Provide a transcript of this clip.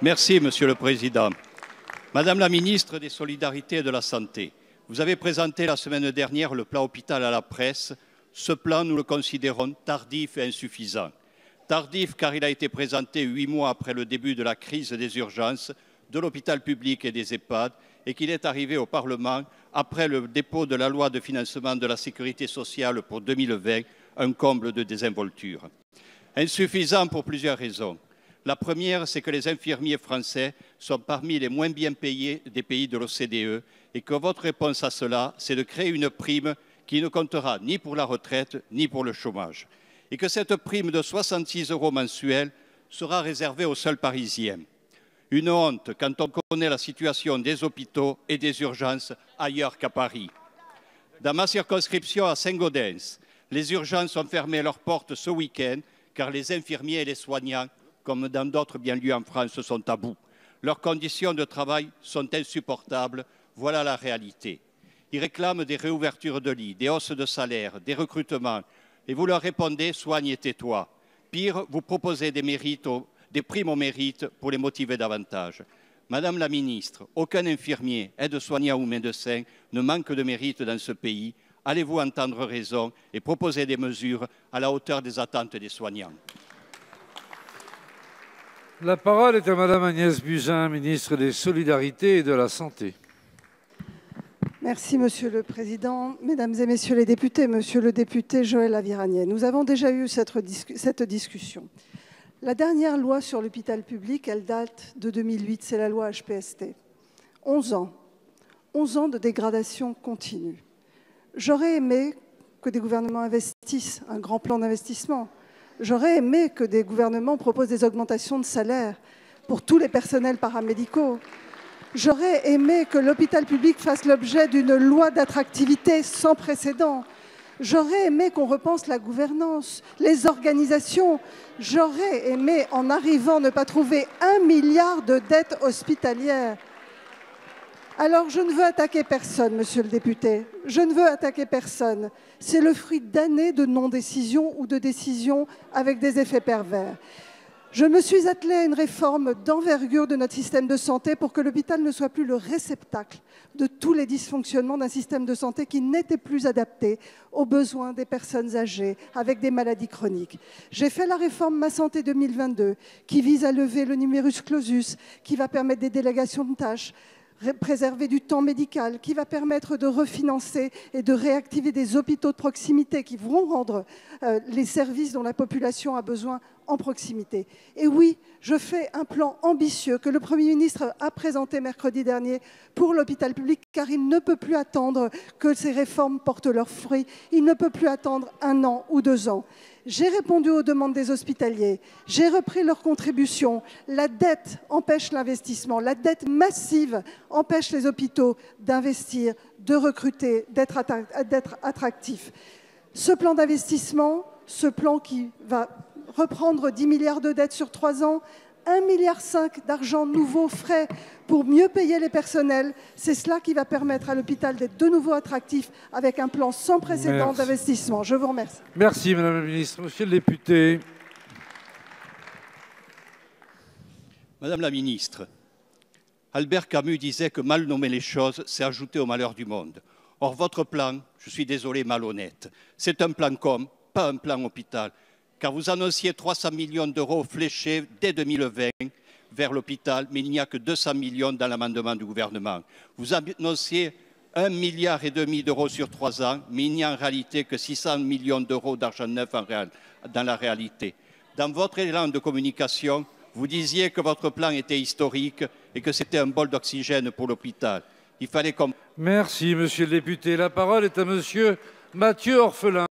Merci, Monsieur le Président. Madame la ministre des Solidarités et de la Santé, vous avez présenté la semaine dernière le plan hôpital à la presse. Ce plan, nous le considérons tardif et insuffisant. Tardif car il a été présenté 8 mois après le début de la crise des urgences, de l'hôpital public et des EHPAD, et qu'il est arrivé au Parlement après le dépôt de la loi de financement de la sécurité sociale pour 2020, un comble de désinvolture. Insuffisant pour plusieurs raisons. La première, c'est que les infirmiers français sont parmi les moins bien payés des pays de l'OCDE et que votre réponse à cela, c'est de créer une prime qui ne comptera ni pour la retraite ni pour le chômage. Et que cette prime de 66 € mensuels sera réservée aux seuls Parisiens. Une honte quand on connaît la situation des hôpitaux et des urgences ailleurs qu'à Paris. Dans ma circonscription à Saint-Gaudens, les urgences ont fermé leurs portes ce week-end car les infirmiers et les soignants, comme dans d'autres lieux en France, sont à bout. Leurs conditions de travail sont insupportables. Voilà la réalité. Ils réclament des réouvertures de lits, des hausses de salaire, des recrutements. Et vous leur répondez « soigne et tais-toi ». Pire, vous proposez des primes au mérite pour les motiver davantage. Madame la ministre, aucun infirmier, aide-soignant ou médecin ne manque de mérite dans ce pays. Allez-vous entendre raison et proposer des mesures à la hauteur des attentes des soignants? La parole est à Madame Agnès Buzyn, ministre des Solidarités et de la Santé. Merci, Monsieur le Président. Mesdames et Messieurs les députés, Monsieur le député Joël Aviragnet, nous avons déjà eu cette discussion. La dernière loi sur l'hôpital public, elle date de 2008, c'est la loi HPST. 11 ans. 11 ans de dégradation continue. J'aurais aimé que des gouvernements investissent un grand plan d'investissement. J'aurais aimé que des gouvernements proposent des augmentations de salaire pour tous les personnels paramédicaux. J'aurais aimé que l'hôpital public fasse l'objet d'une loi d'attractivité sans précédent. J'aurais aimé qu'on repense la gouvernance, les organisations. J'aurais aimé, en arrivant, ne pas trouver 1 milliard de dettes hospitalières. Alors, je ne veux attaquer personne, monsieur le député. Je ne veux attaquer personne. C'est le fruit d'années de non-décision ou de décisions avec des effets pervers. Je me suis attelée à une réforme d'envergure de notre système de santé pour que l'hôpital ne soit plus le réceptacle de tous les dysfonctionnements d'un système de santé qui n'était plus adapté aux besoins des personnes âgées avec des maladies chroniques. J'ai fait la réforme Ma Santé 2022 qui vise à lever le numerus clausus, qui va permettre des délégations de tâches, préserver du temps médical, qui va permettre de refinancer et de réactiver des hôpitaux de proximité qui vont rendre les services dont la population a besoin en proximité. Et oui, je fais un plan ambitieux que le Premier ministre a présenté mercredi dernier pour l'hôpital public, car il ne peut plus attendre que ces réformes portent leurs fruits. Il ne peut plus attendre 1 an ou 2 ans. J'ai répondu aux demandes des hospitaliers, j'ai repris leurs contributions. La dette empêche l'investissement, la dette massive empêche les hôpitaux d'investir, de recruter, d'être attractifs. Ce plan d'investissement, ce plan qui va reprendre 10 milliards de dettes sur 3 ans, 1,5 milliard d'argent nouveau, frais, pour mieux payer les personnels. C'est cela qui va permettre à l'hôpital d'être de nouveau attractif avec un plan sans précédent d'investissement. Je vous remercie. Merci, Madame la Ministre. Monsieur le député. Madame la Ministre, Albert Camus disait que mal nommer les choses, c'est ajouter au malheur du monde. Or, votre plan, je suis désolé, malhonnête. C'est un plan com, pas un plan hôpital. Car vous annonciez 300 millions d'euros fléchés dès 2020 vers l'hôpital, mais il n'y a que 200 millions dans l'amendement du gouvernement. Vous annonciez 1,5 milliard d'euros sur 3 ans, mais il n'y a en réalité que 600 millions d'euros d'argent neuf dans la réalité. Dans votre élan de communication, vous disiez que votre plan était historique et que c'était un bol d'oxygène pour l'hôpital. Il fallait Merci, monsieur le député. La parole est à monsieur Mathieu Orphelin.